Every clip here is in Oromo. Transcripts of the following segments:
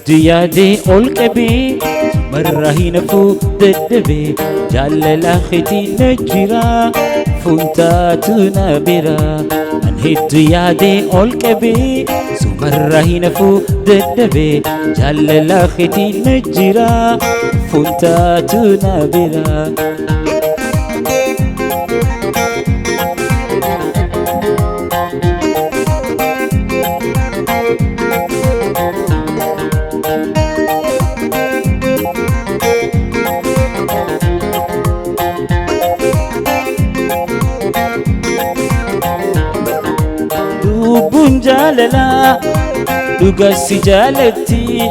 ديادي أولكبي مرة هنا فوق ددبي جلل ختي نجرا فنتاتنا برا من هد يادي أولكبي مرة هنا فوق ددبي جلل ختي نجرا فنتاتنا برا لبون جاللا لقاسي جالتي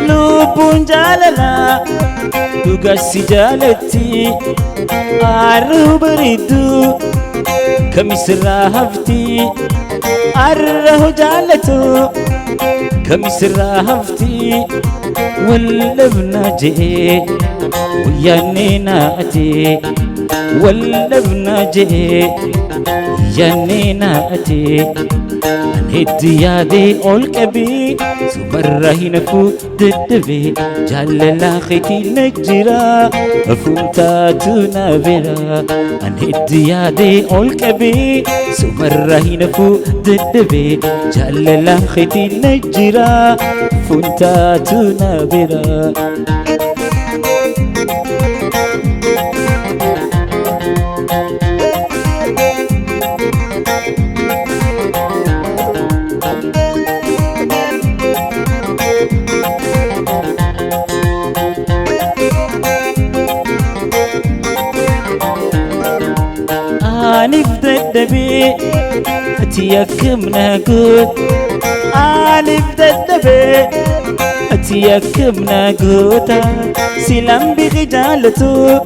لبون جاللا لقاسي جالتي عرو بريدو كميس راهفتي عره جالتو كميس راهفتي واللبنا جي وياني ناتي واللبنا جي ياني ناتي هد يادي أولكبي سمرة هنفو ددبي جلل ختي نجرا فمتاتنا برا هد يادي أولكبي سمرة هنفو ددبي جلل ختي نجرا فمتاتنا برا ألف ددبي أتيكمنا قد ألف ددبي أتيكمنا قد سلام بغجالتو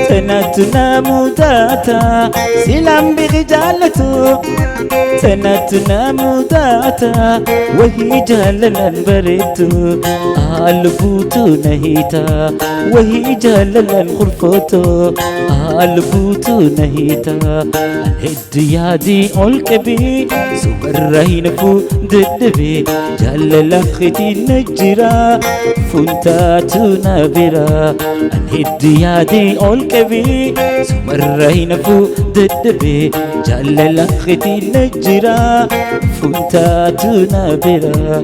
تناتنا مداتا سلام بغجالتو تناتنا مداتا وهي جللا بريتو البوتو نهيتا وهي جللا خرفوتو البوتو نهيتا الهد يادي أولكبي سمرين فو ددبي جللا ختي نجرا فنتاتو نابرا الهد يادي أولكبي سمرين فو ددبي جللا ختي نجرا فنتاتو نابرا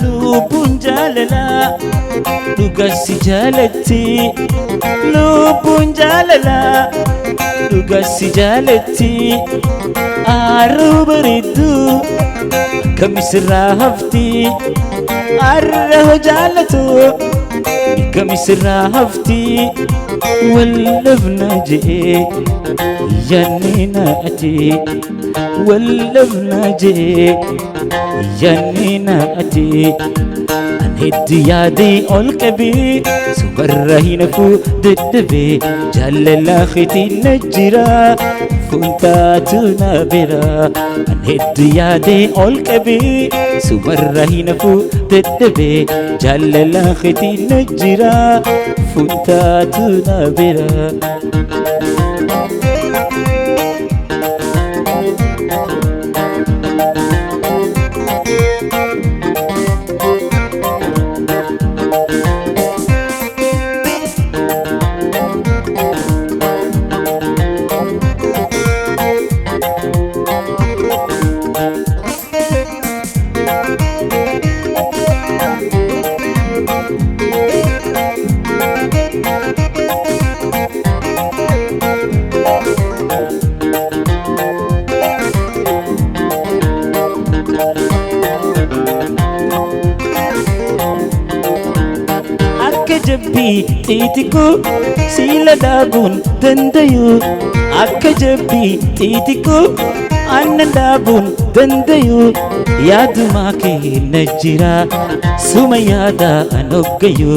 لبون جاللا لقاسي جالتي لبون جاللا لقاسي جالتي عرو بريدو كميس راهفتي عره جالتو كميس راهفتي واللبنا جي ياني ناتي واللبنا جي ياني ناتي هد يادي أولكبي سمرة فو ددبي جلل ختي نجرا فنتاتنا برا هد يادي أولكبي سمرة فو ددبي جلل ختي نجرا فنتاتنا برا jabbii xixiqqoo siila dhaabuun dandayu akka jabbii xixiqqoo aannan dhaabuun dandayu yaadumaa keessa jira suma yaada an hoggayu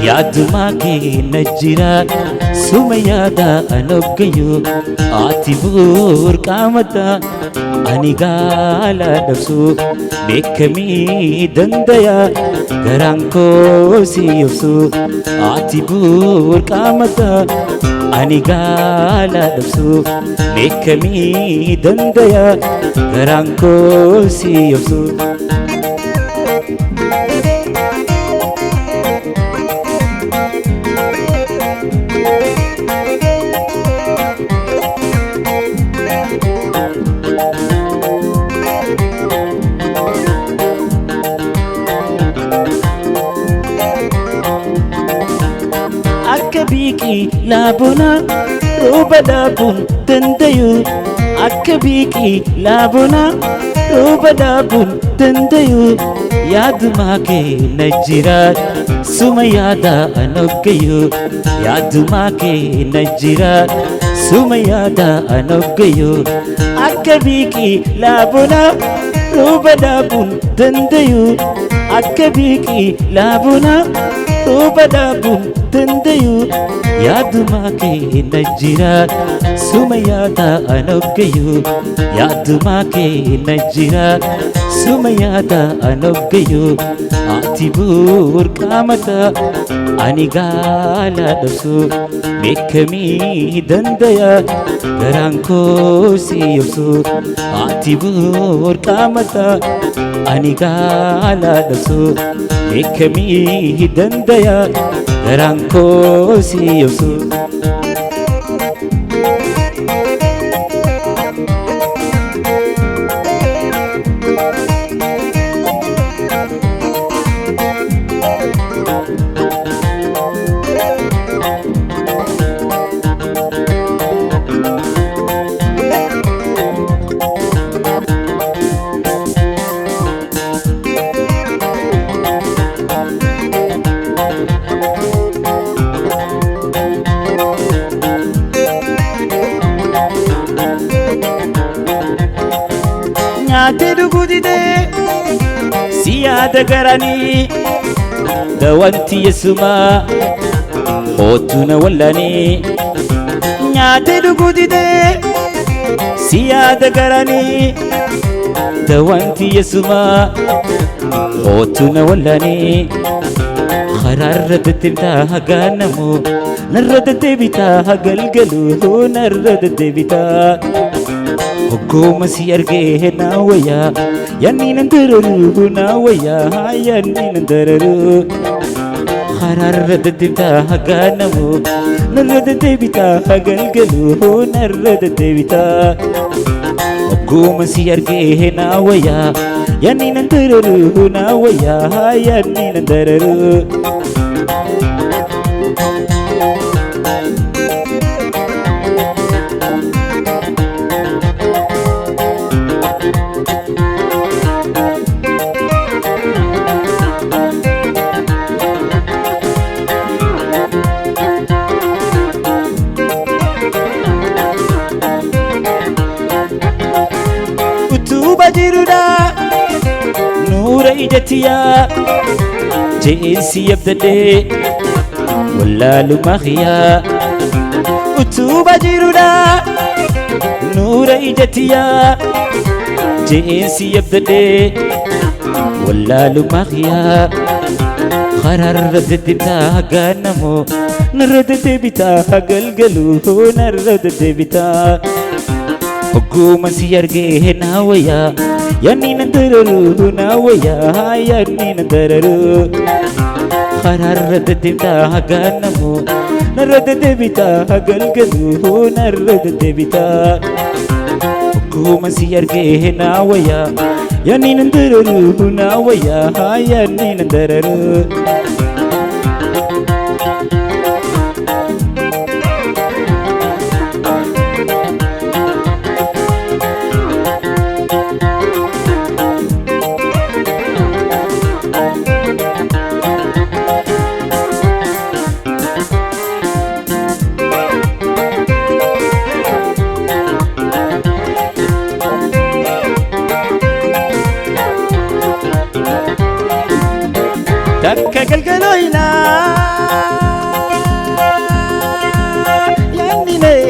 yaadumaa keessa jira suma yaada an hoggayu ati burqaa mataa ani gaala dhabsu beekamii dandaya garaan koo si obsu ati burqaa mataa ani gaala dhabsu beekamii dandaya garaan koo si obsu akka biiqii laabonaa rooba dhaabuun dandayu akka biiqii laabonaa rooba dhaabuun dandayu yaadumaa keessa jira suma yaada an hoggayu yaadumaa keessa jira suma yaada an hoggayu akka biiqii laabonaa rooba dhaabuun dandayu akka biiqii laabonaa rooba dhaabuun dandayu yaadumaa keessa jira suma yaada an hoggayu yaadumaa keessa jira suma yaada an hoggayu ati burqaa mataa ani gaala dhabsu beekamii dandaya garaan koo si obsu ati burqaa mataa ani gaala dhabsu beekamii dandaya garaan koo si obsu nyaatee dhuguu didee si yaada garanii dawanti yesumaa ootu na wallanii nyaatee dhuguu didee si yaada garanii dawanti yesumaa ootu na wallanii karaarra deddeebitaa hagaanamu narra deddeebitaa galgaluu narra deddeebitaa hoggoma si argee naawaya yanninan dararu naawaya yanninan dararu karaarra deddeebitaa hagaanamu narra deddeebitaa galgaluu narra deddeebitaa hoggoma si argee naawaya yanninan dararu naawaya yanninan dararu utuba jiruudha nuura ijatiyaa jeensi yabdadhee wallaaluma khiyaa utuba jiruudha nuura ijatiyaa jeensi yabdadhee wallaaluma khiyaa karaarra deddeebitaa hagaanamu narra deddeebitaa galgaluu narra deddeebitaa hoggoma si argee naawaya yanninan dararu naawaya yanninan dararu karaarra deddeebitaa hagaanamu narra deddeebitaa galgaluu narra deddeebitaa hoggoma si argee naawaya yanninan dararu naawaya yanninan dararu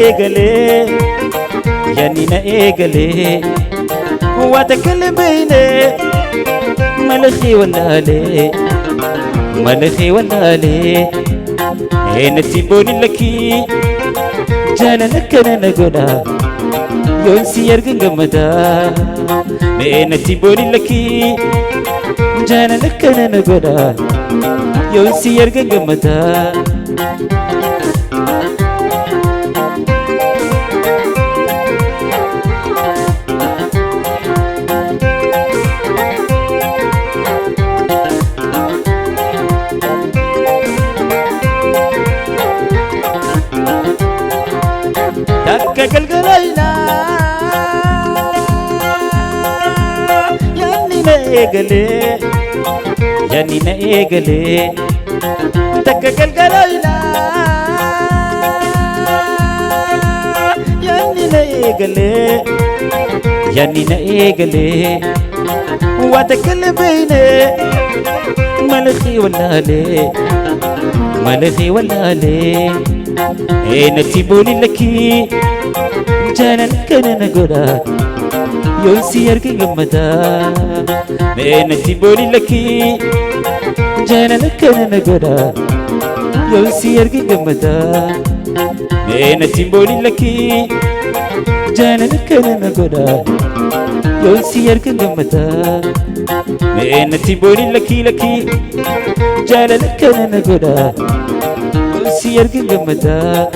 eegale yani na eegale واتكلم بيني ملخي ولا لي ملخي ولا لي هنا تبوني لكي جانا لك انا نقولا يونسي يرقن قمدا هنا تبوني لكي جانا لك انا نقولا يونسي يرقن قمدا قلقلينا يعني نيقلي يعني نيقلي تك قلقلينا يعني نيقلي يعني نيقلي واتكلم بيني ملخي ولا لي ملخي ولا لي اين تبوني لكي جانا كنا نقولا يونسي يرقي قمدا اين تبوني لكي جانا كنا نقولا يونسي يرقي قمدا اين تبوني لكي جانا كنا نقولا يونسي يرقي قمدا اين تبوني لكي جانا كنا نقولا سيرقن قمدا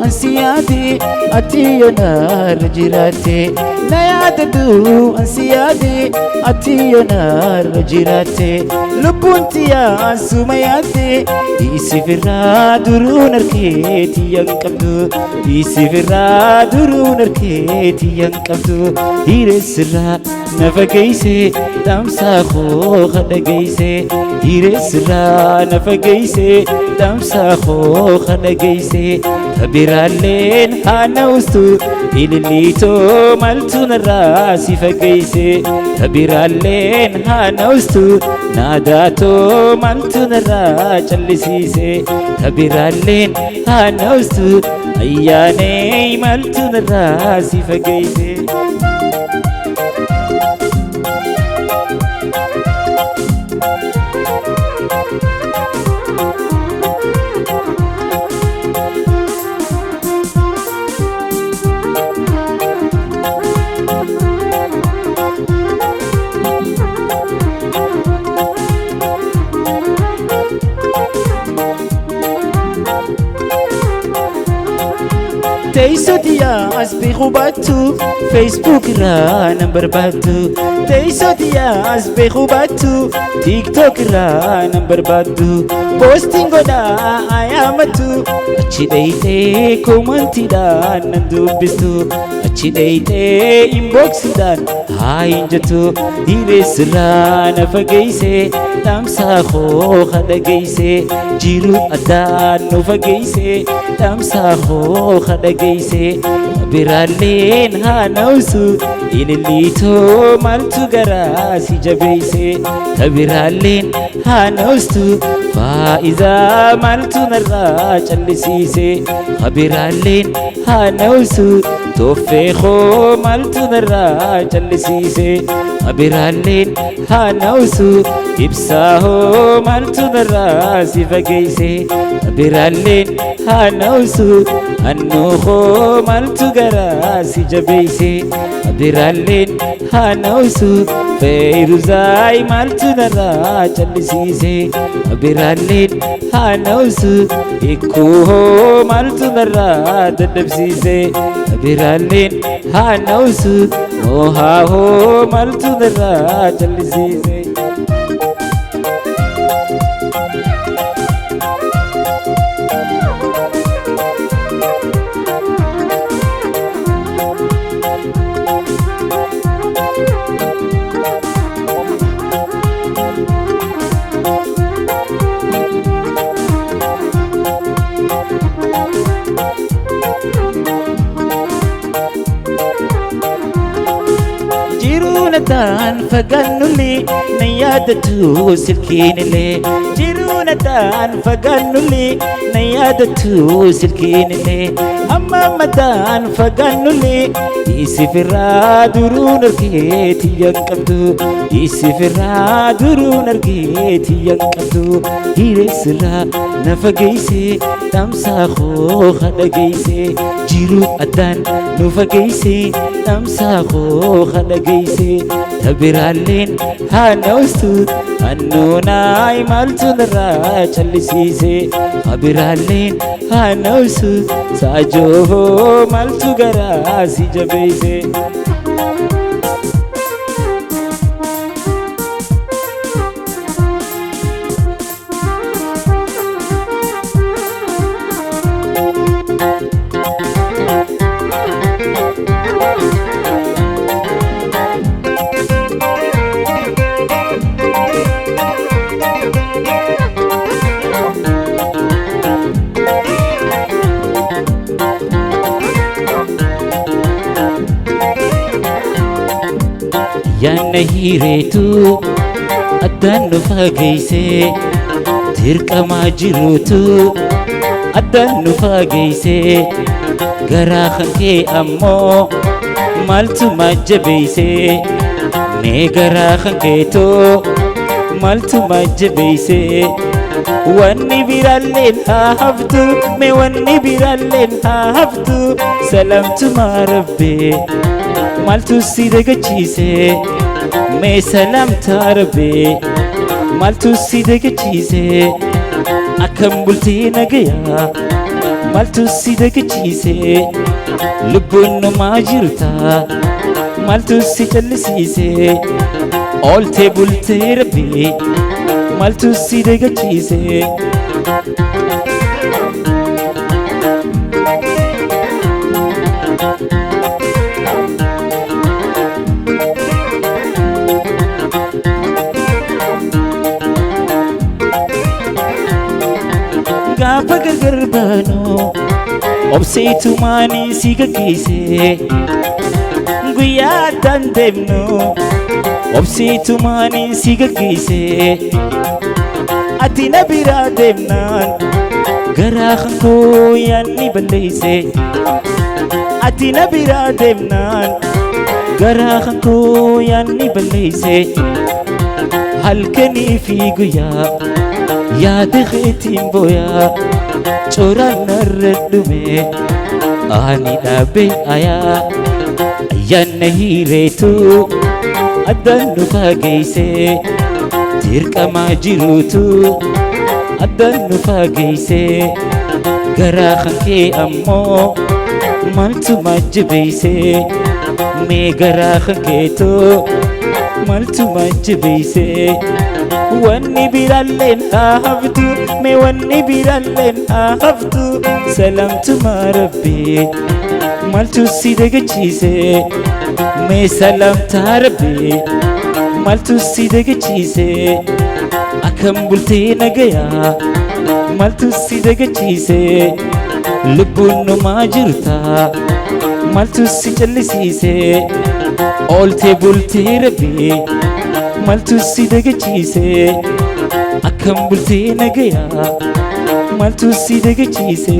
أنسيادي أتي نار جيراتي لا يعتدو أنسيادي أتي نار جيراتي لبنتي يا سمياتي يسفرا درون ركيتي ينقبدو يسفرا درون ركيتي ينقبدو يرسرا نفقيسي تمساخو خدقيسي يرسرا نفقيسي تمساخو خدقيسي تبيرالين هانوستو إلليتو مالتون الراسي فقيسي تبيرالين هانوستو ناداتو مالتون الراس اللسيسي تبيرالين هانوستو أياني مالتون الراسي فقيسي تيسوديا أسبي خباتو فيسبوك را نمبر باتو تيسوديا أسبي خباتو تيك توك را نمبر باتو بوستينغو دا آيامتو أچي ديتي كومنتي دا نندو بستو أچي ديتي إنبوكس دا هاينجتو هيرس را نفقيسي تمساخو خدقيسي جيرو أدان نفقيسي تمساخو خدقيسي برالين هانوسو إلليتو مالتو غراسي جبيسي برالين هانوستو فإذا مالتو نراج اللسيسي برالين هانوسو توفيخو مالتو نراج اللسيسي برالين هانوسو إبساهو مالتو نراسي فقيسي برالين هانوسو أنوخو مالتو غراسي جبيسي برالين هانوسو فيروزاي مالتو نراج اللسيسي برالين هانوسو إكوهو مالتو نراج الدبسيسي برالين هانوسو موهاهو مالتو نراج اللسيسي mataan fagaannullee na yaadatu silkiinillee jiruunataan fagaannullee na yaadatu silkiinillee amma mataan fagaannullee isifirraa duruun argeeti yanqabdu isifirraa duruun argeeti yanqabdu hireessirraa na fageeyse dhamsaa koo kadhageeyse jiru addaan nu fageeyse dhamsaa koo kadhageeyse tabiraalleen haanawstu annuunaay maaltu narraa callisiise tabiraalleen haanawstu saajoo maaltu garaa si jabeeyse yaanna hiireetu addaan nu fageeyse dirqamaa jiruutu addaan nu fageeyse garaa kan kee ammoo maaltu majjabeeyse mee garaa kan keetoo maaltu majjabeeyse wanni biraalleen haa haftu mee wanni biraalleen haa haftu salaamtumaa rabbee maaltu si dagachiise mee salaamtaa rabbee maaltu si dagachiise akkam bultee nagayaa maaltu si dagachiise lubbuun namaa jirta maaltu si callisiise ooltee bultee rabbee maaltu si dagachiise gaafa gargar baanu obseetumaanii si gaggeesse guyyaa addaan deemnu obseetumaanii si gaggeesse ati na biraa deemnaan garaa kan koo yaanni balleeyse ati na biraa deemnaan garaa kan koo yaanni balleeyse halkanii fi guyyaa yaada keetiin booyaa coraan narra dhume ani dhaabee ayaa ayyaanna hiireetu addaan nu fageeyse dirqamaa jiruutu addaan nu fageeyse garaa kan kee ammoo maaltu majjabeeyse mee garaa kan keetoo maaltu majjabeeyse wanni biraalleen haa haftu mee wanni biraalleen haa haftu salaamtumaa rabbee maaltu si dagachiise mee salaamtaa rabbee maaltu si dagachiise akkam bultee nagayaa maaltu si dagachiise lubbuun namaa jirta maaltu si callisiise ooltee bultee rabbee maaltu si dagachiise akkam bultee nagayaa maaltu si dagachiise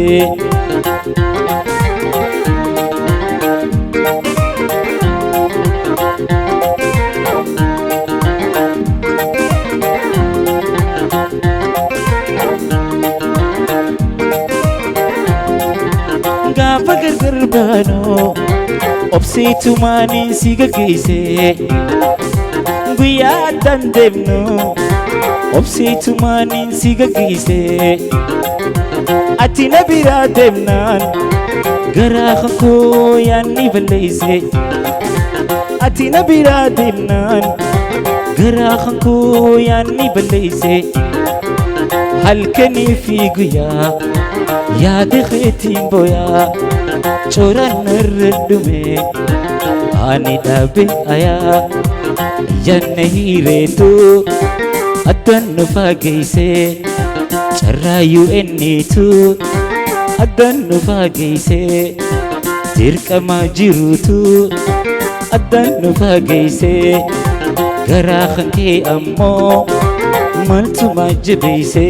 gaafa gargar baanu obseetumaanii si gaggeesse guyyaa addaan deemnu obseetumaanii si gaggeesse ati na biraa deemnaan garaa kan koo yaanni balleeyse ati na biraa deemnaan garaa kan koo yaanni balleeyse halkanii fi guyyaa yaada keetiin booyaa coraan narra dhume ani dhaabee ayaa ayyaanna hiireetu addaan nu fageeyse carraayyuu enniitu addaan nu fageeyse dirqamaa jiruutu addaan nu fageeyse garaa kan kee ammoo maaltu majjabeeyse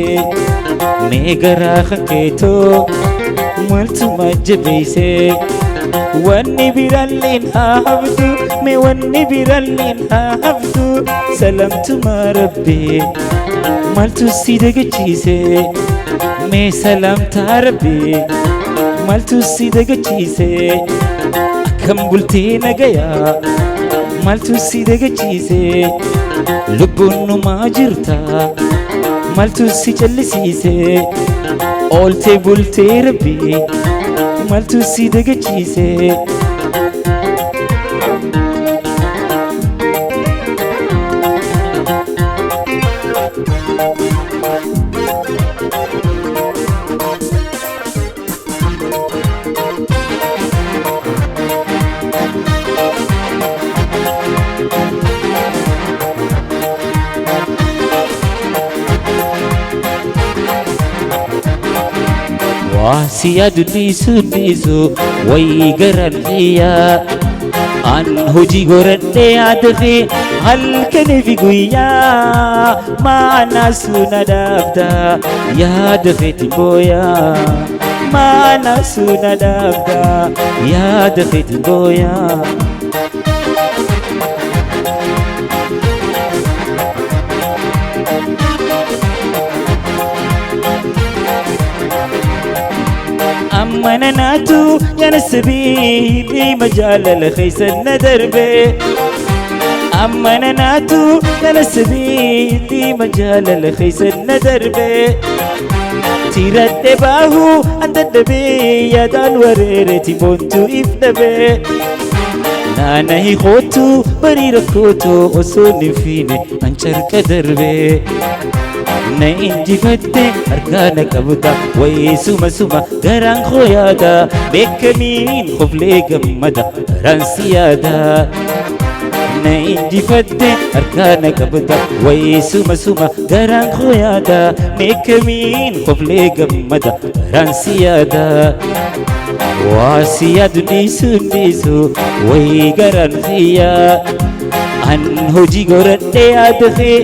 mee garaa kan keetoo maaltu majjabeeyse wanni biraalleen haa haftu mee wanni biraalleen haa haftu salaamtuma rabbee maaltu si dagachiise mee salaamtaa rabbee maaltu si dagachiise akkam bultee nagayaa maaltu si dagachiise lubbuun numaa jirta maaltu si callisiise ooltee bultee rabbee maaltu si dagachiise waasiyaadu dhiisu way garan xiyaa an hojii goradhee yaadafee halkaniif guyyaa maanaa suuna dhaabda yaadafeeti booyaa maanaa suuna dhaabda yaadafeeti booyaa أمنا ناتو يا نسبي مجال الخيسن دربي أمنا ناتو يا نسبي مجال الخيسن دربي تيرد باهو أنت الدبي يا دان وريرتي بونتو إفدبي نانا هي خوتو برير كوتو أصوني فيني أنشرك دربي na injifatte harkaana qabda way suma garaan khooyaada beekamiin qoflee gammada garaan siyaada na injifatte harkaana qabda way suma garaan khooyaada beekamiin qoflee gammada garaan siyaada waa siyaadu dhiisu way garaan xiyaa an hojii goradhee yaadafee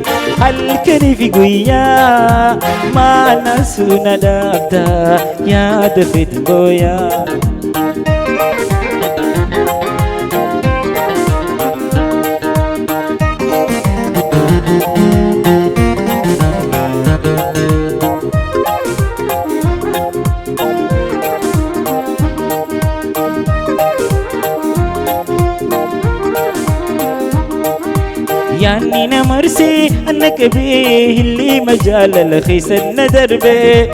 halkaniif guyyaa maanaa suuna dhaabda yaadafeeti booyaa يعني نمرسي أنك بيه اللي مجال الخيسن دربي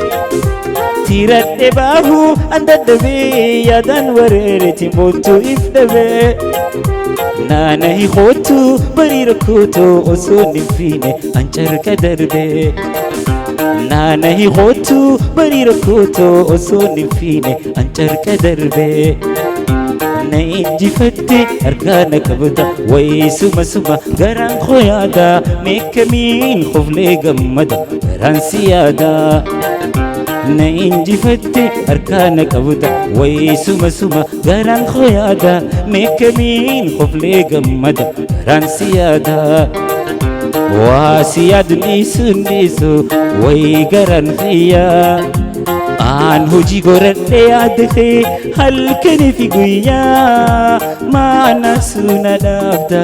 تيرت باهو أنت الدبي يا دان وريرتي موتو إفدبي نانا هي خوتو بريركوتو أصوني فيني أنشرك دربي نانا هي خوتو بريركوتو أصوني فيني أنشرك دربي na injifatte harkaana qabda way suma garaan khooyaada meekamiin qoflee gammada garaan siyaada na injifatte harkaana qabda way suma garaan khooyaada meekamiin qoflee gammada garaan siyaada waa siyaadu dhiisu way garaan xiyaa aan hojii goradhee yaadafee halkaniif guyyaa maanaa suuna dhaabda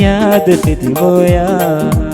yaadafeeti booyaa